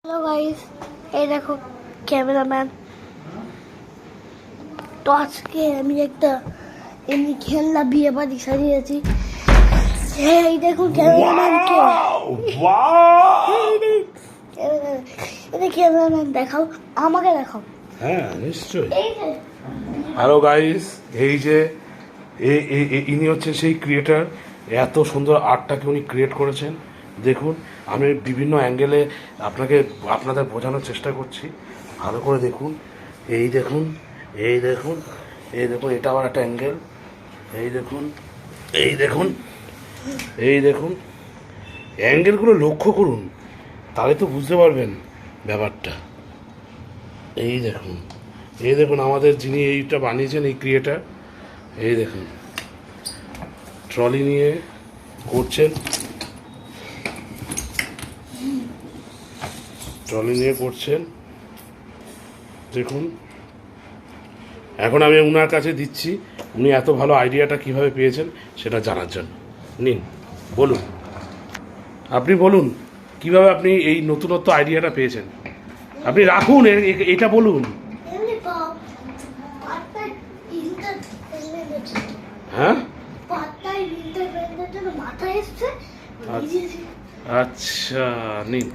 Hello guys, এই দেখো cameraman. তো আজকে আমি একটা এমনি খেলনা বিয়ে বাড়ি সাজিয়েছি। এই দেখো ক্যামেরাম্যানকে, এটা ক্যামেরাম্যান দেখাও, আমাকে দেখাও। হ্যাঁ নিশ্চয়ই। হ্যালো গাইস, এই যে ইনি হচ্ছেন সেই ক্রিয়েটার। এত সুন্দর আর্টটাকে উনি ক্রিয়েট করেছেন। দেখুন, আমি বিভিন্ন অ্যাঙ্গেলে আপনাদের বোঝানোর চেষ্টা করছি। ভালো করে দেখুন। এই দেখুন, এই দেখুন, এই দেখুন, এটা আবার একটা অ্যাঙ্গেল। এই দেখুন, এই দেখুন, এই দেখুন, অ্যাঙ্গেলগুলো লক্ষ্য করুন, তাহলে তো বুঝতে পারবেন ব্যাপারটা। এই দেখুন, এই দেখুন, আমাদের যিনি এইটা বানিয়েছেন, এই ক্রিয়েটার, এই দেখুন ট্রলি নিয়ে করছেন, ট্রলি নিয়ে করছেন। দেখুন, এখন আমি উনার কাছে দিচ্ছি, উনি এত ভালো আইডিয়াটা কিভাবে পেয়েছেন সেটা জানার জন্য। নিন, বলুন, আপনি বলুন কিভাবে আপনি এই নতুনত্ব আইডিয়াটা পেয়েছেন। আপনি রাখুন, এটা বলুন। হ্যাঁ, আচ্ছা নিন।